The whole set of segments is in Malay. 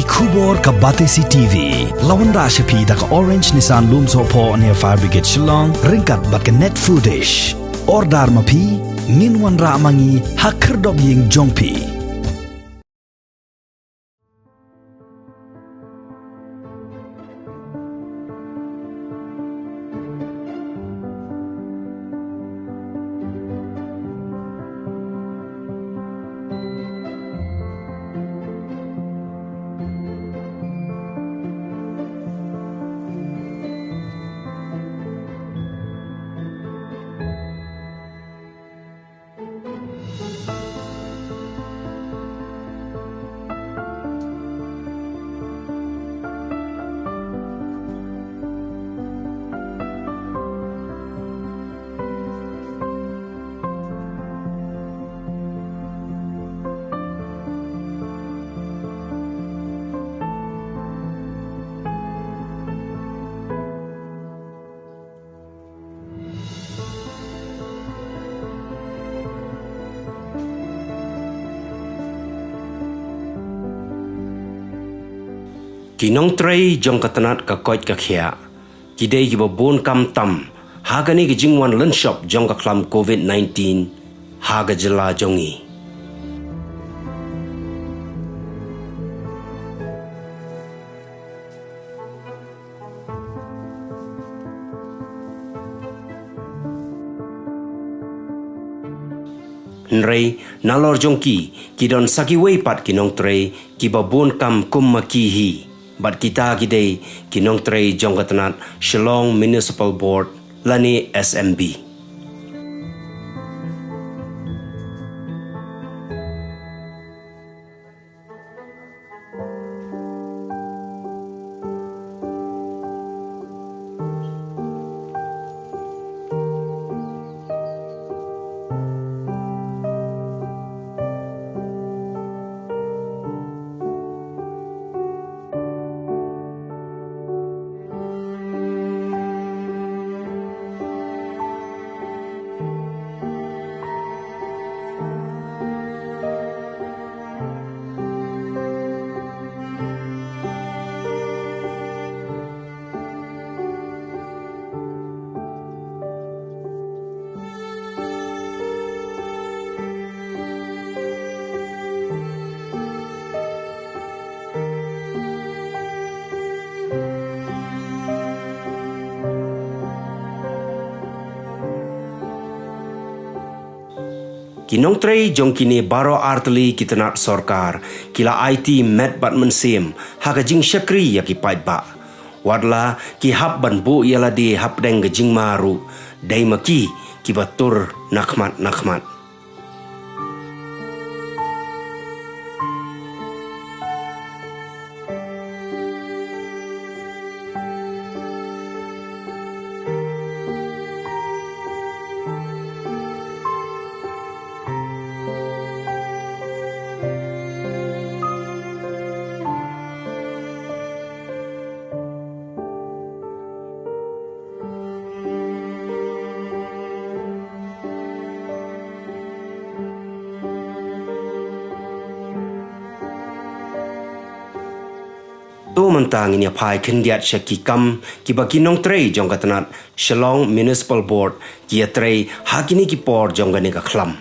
Kubor ka Batesi TV. Lawan Rashapi da ka Orange Nissan Looms Hopo near Fire Brigade Shillong. Ringkat bat ka net foodish. Ordar mapi, minwan ra mangi hakerdog ying jongpi. Ki Nongtrei jong katanat ka koit ka khia. Ki dei ki babon kam tam. Haga ni ki jingwan lunch shop jong ka klam COVID-19. Haga jela jongi. Nrei nalor jongki ki don saki wei pat ki Nongtrei ki babon kam kum maki hi. Bat kita gidei ki Nongtrei jong katanat Shillong Municipal Board lani SMB. Ki Nongtrei jong kini baro artli kitanat sorkar kila IT met bat mensim haga jing syakri ya ki pait ba wadla ki hab ban bu yala di hab deng jing maru dai maki ki batur nakmat. Tu mentang ini apai kendiat syakikam ki bagi Nongtrei jong katanat Shillong Municipal Board ki atrei hakini ki por jong gane ka khlam.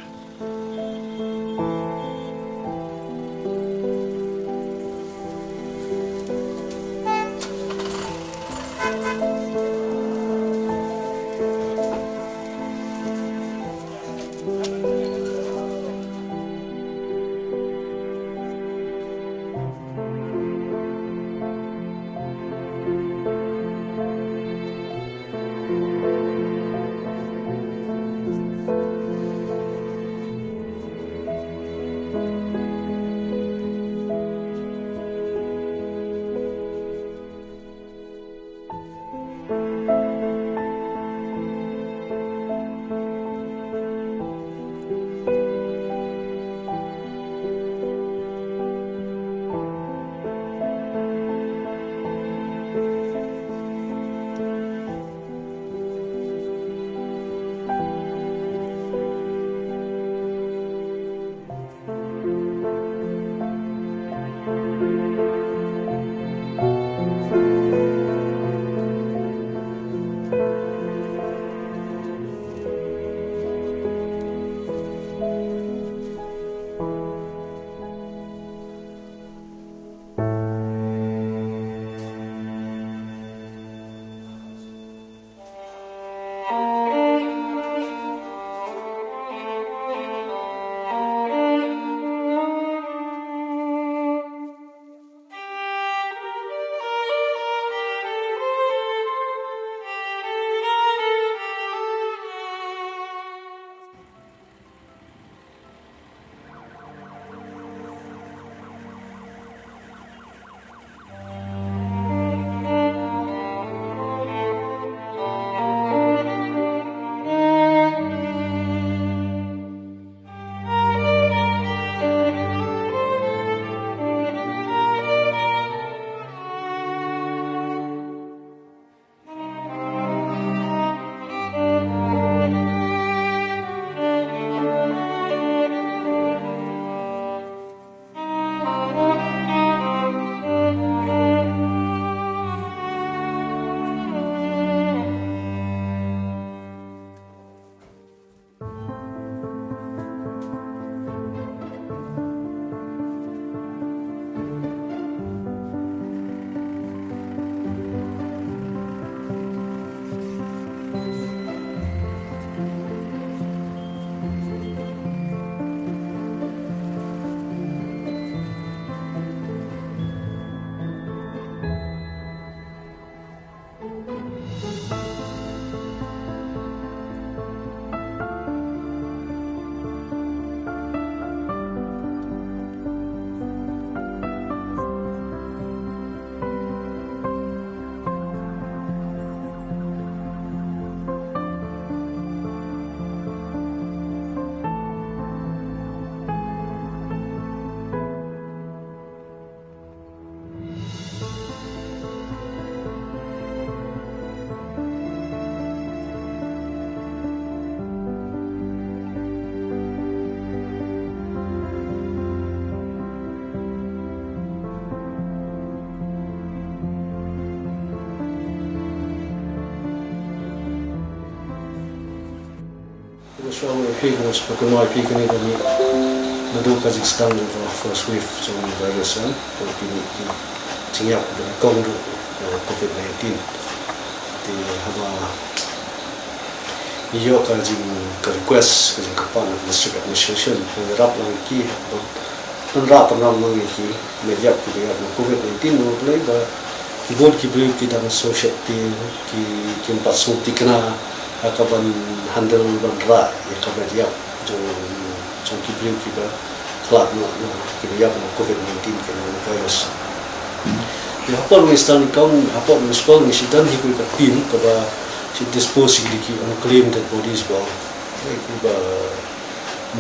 so pigos porque não pica nem para mim na do Kazakhstan do first wave so virus porque tinha com do COVID-19 di haba iyo ka jing request ka jing kapan na district administration rap lang ki on rap nam lang ki Metïap ki ya COVID-19 no play ba board ki bri ki dang social ki pas suti kana akaban handle ban ra ya ka Metïap jo ki bri ki ba club no ki ya COVID-19 ki no virus ya hapon Western kaun hapon Municipal ni sidan hi ka team ka ba si dispose ki unclaimed dead bodies ba ki ba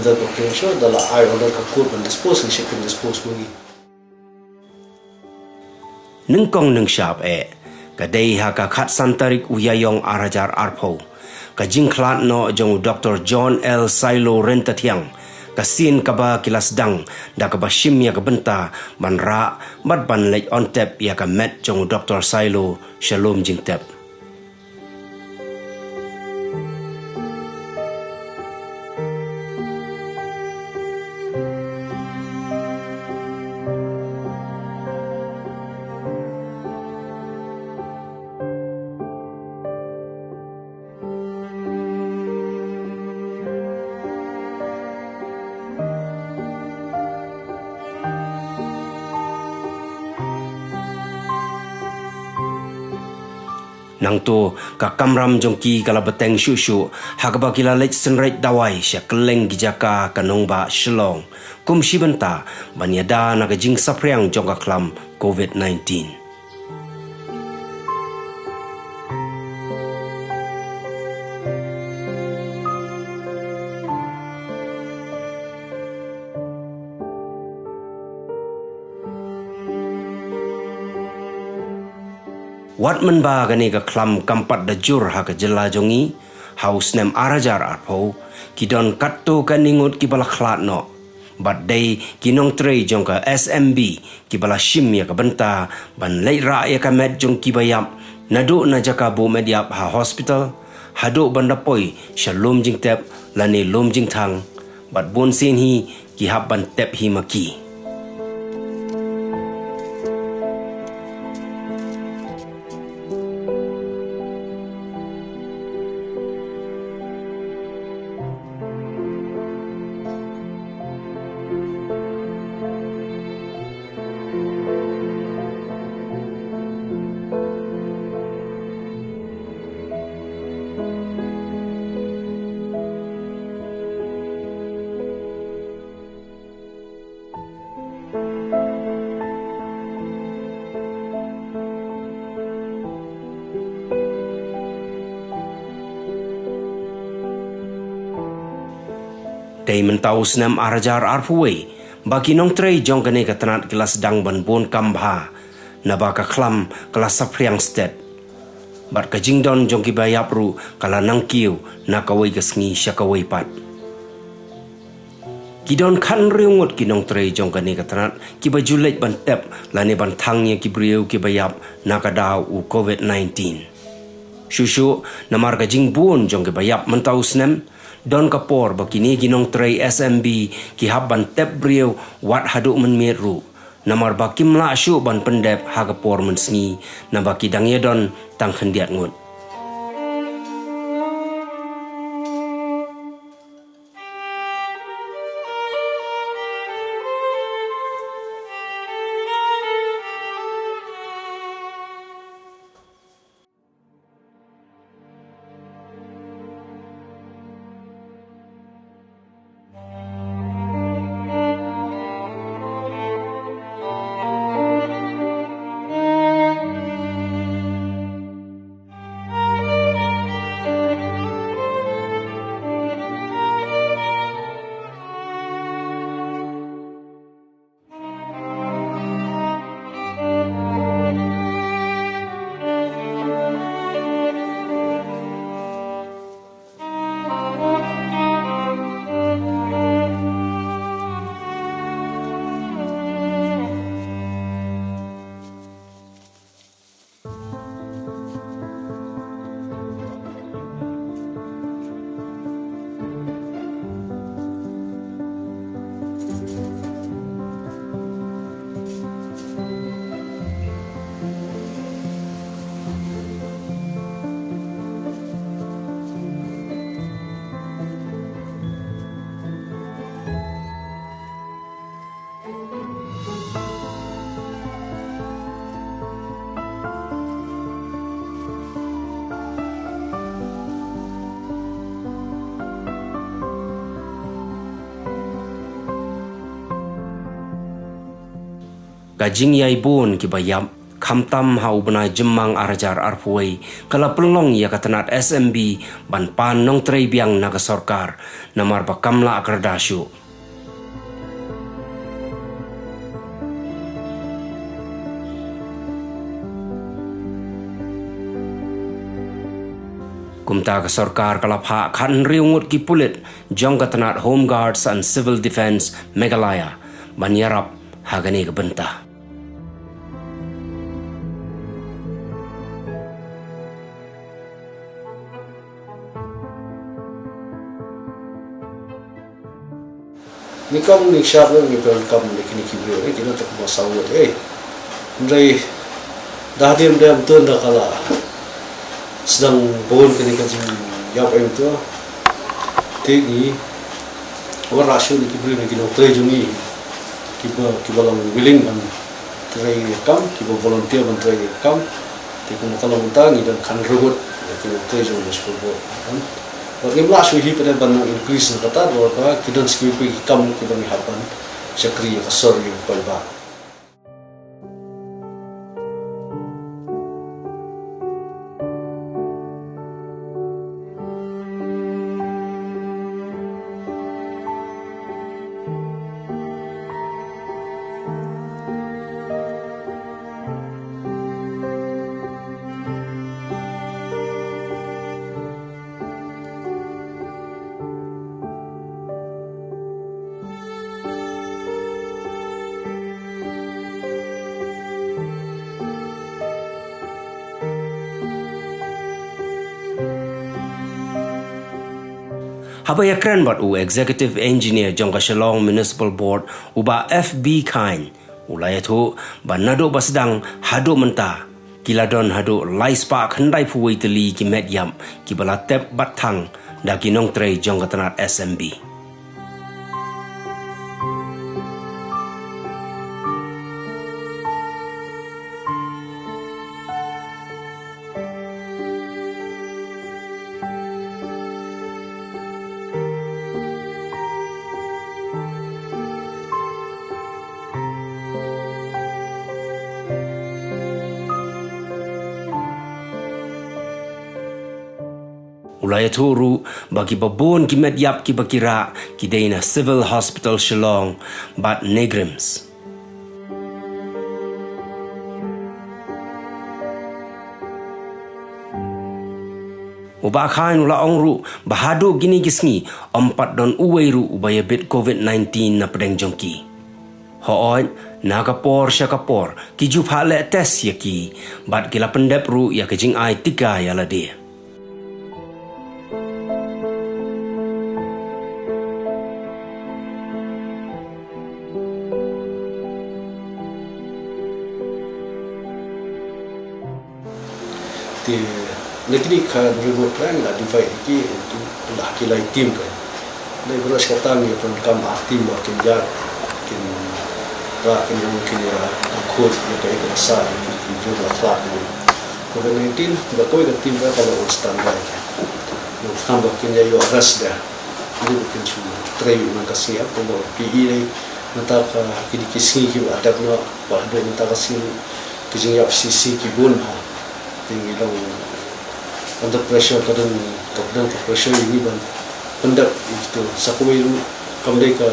nda potential dala ai order ka ko ban dispose ni kan dispose mo ni nengkong neng syap kadai ha ka khat santarik uyayong arajar arpo ka jingklat no jong Dr. John L. Silo Rentatiang kasin kaba kilas dang da kaba shim ya kabenta ban ra bat ban lej on tap ya ka met jong Dr. Silo Shalom jingtep nang tu ka kamram jongki kala beteng shushu hakba kila lech senreit dawai sya keleng gijaka kanongba shlong kum shibenta banyada na ka jing sapriang jongka klam COVID-19 wat menba gani ka klam kampat da jur ha ka jela jongi haus nem arajar arpo kidon katto kaningut ki bala khlat no bat day ki Nongtrei jong ka SMB ki bala shim ya ka benta ban lei ra ya ka med jong ki bayap nadu na jaka bo Metïap ha hospital hadu banda poi Shalom jing tep lani lom jing thang bat bon sin hi ki hab ban tep hi maki day mentau senam arajar arfuwe baki Nongtrei jong kene katanat kelas dang ban bon kambha na baka klam kelas sapriang stet bat ka jingdon jong ki bayap ru kala nangkiu na kawai kasngi syakawai pat kidon kan riungut ki Nongtrei jong kene katanat ki bajulet ban tep lane ban thangnya ki briu ki bayap na kadaw u COVID-19 shushu namar ka jingbun jong ki bayap mentau senam don kapor bakini ki Nongtrei SMB ki habban tep briu wat hadu men meru namar bakim la shu ban pendep ha kapor men sngi na baki dangye don tang hendiat ngut Gajing yai bon ki bayam kamtam hau benai jemang arajar arpuai kala pelong ya katanat SMB ban pan Nongtrei biang naga sorkar namar bakamla akardasyu. Kumta ka sorkar kalap hak kan riungut ki pulit jong katanat Home Guards and Civil Defense Meghalaya banyarap hagani kebentah. Ni kam ni siap ni welcome ni kini kibrio ni kita tak masalah Nongtrei dah diam tu dah kala sedang bon kini kajing yap tu tegi orang rasul ni kibrio ni Nongtrei jungi kiba lang willing ban try kam kiba volunteer ban try kam tiku kalau mentangi dan kan rebut Nongtrei jungi sepuluh Bagi belas wih pada banyak increase na kata bahwa kita skill pergi kam kita ni hapan syakri kasar yang palba. Habaya keren bat executive engineer jongka Shillong Municipal Board uba FB kain ulaya tu banado basdang hado menta kiladon hado lai Spah handai puai Tylli ki Metïap ki balatep batang daki Nongtrei jongka tanat SMB. Ulaya turu bagi babon ki Metïap ki bakira ki deina Civil Hospital Shillong bat negrims. Uba kain ula ongru bahado gini gisngi empat don uweiru ubaya bit COVID-19 na pedeng jongki. Hoon nagapor syakapor ki jup hale tes yaki bat kila pendep ru ya kejing ai tiga yala dia. Di negeri kan ribuan orang lah divide lagi untuk lah kilai tim kan. Dari beras kata ni pun kam tim makin jat, makin rakin mungkin ya akut ya kayak kerasa ini juga kelak ni. COVID-19 tidak kau ikut tim kalau standar. Yang tambah kini yo ras dah. Ini bukan cuma try mengkasih apa bawa PE ni nanti kini kisah kita ada pun pada nanti kasih kerja FCC kibun tinggi dalam under pressure kadang pressure ini ban pendak itu sakui lu kembali ke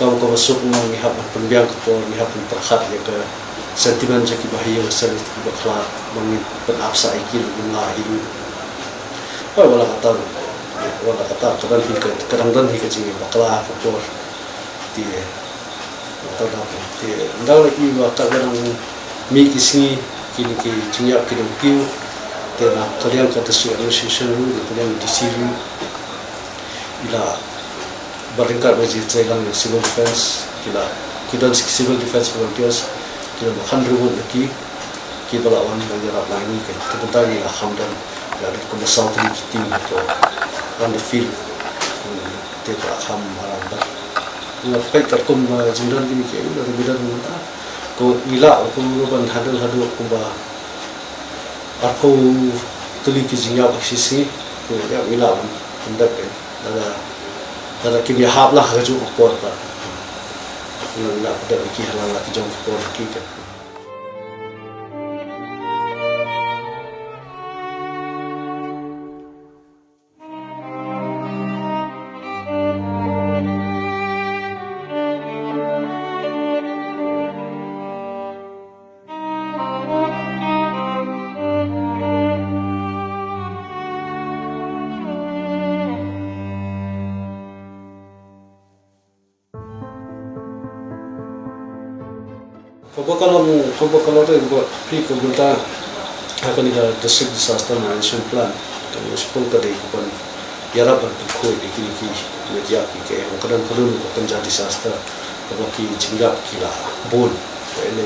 kau masuk menghap penbiang kapor menghap perhat ya ke sentimen jadi bahaya besar itu bakal penapsa ikil bunga hidup wala kata kadang jadi bakal kapor dia atau dapat dia ndal lagi bakal kadang mikisi kini ke jinjak kini kiu tena kalian kata association ru kalian disiru ila berlengkap dengan jalan civil defense kita civil defense volunteers kita bahkan ribuan lagi kita lawan banyak lagi kan kita ila hamdan dari kemasal tim itu on the field kita akan marah ngapai terkum jindan kini ke dari bidan minta ko ila ko ban hadal ko ba ako Tylli ki jinga aksisi ko ya ila ban ndak daga kini hab lah haju ko pa nak pada lagi halal lagi jom kita lagi kan. Kalau tu buat pergi ke Bunta akan ada district disaster management plan dan municipal tadi kapan yarapan berkoi di kini Metïap ke yang kadang-kadang akan jadi disaster bagi jinggap kila bon ini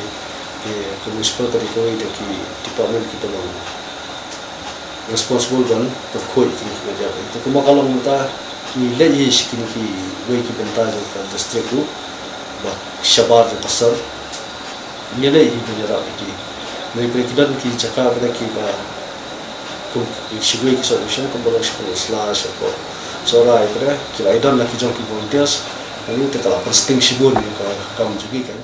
ke municipal tadi koi dan ki department kita long responsible ban berkoi kini Metïap itu cuma kalau Bunta nilai is kini wei ki Bunta dan district tu bah syabar dan pasar nilai ini menyerap lagi. Mereka kita ki cakap pada kita, kum sibuk ki solution kum boleh sekolah slash atau sorai pada kita idan lagi jom ki volunteers, ini kita kalau persting sibuk ni kamu juga kan.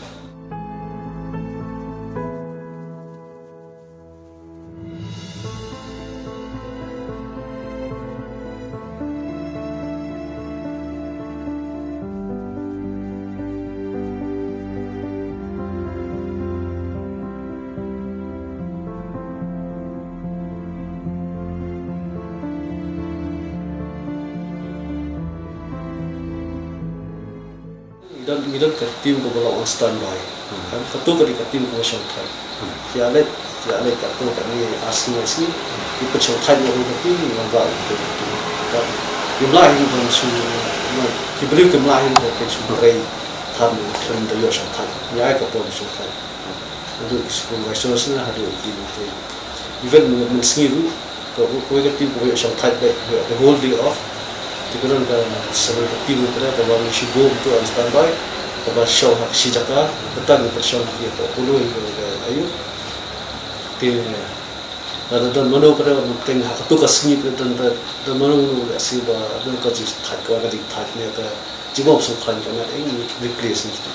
Dan ke tim ko bola on standby. Kan ketu ke tim ko syangkai. Tialet ketu kan ni asli di pecahkan yang tapi lambat itu. Dan jumlah ini pun diberi jumlah ini pun sumberai tham dari syangkai. Ya ke pun syangkai. Untuk supervisor sana ada itu. Even mensgiru ko ke tim ko syangkai the whole day off. Tikaran ka sebelum tiba pada bawa sibuk untuk on standby, bawa show hak si jaka, betul betul show dia tu puluh ayu. Ti ada dan mana pada mungkin hak tu kasih pada dan mana si bawa berkat tak kau ada tak ni ada jawab soalan kerana ini replace itu.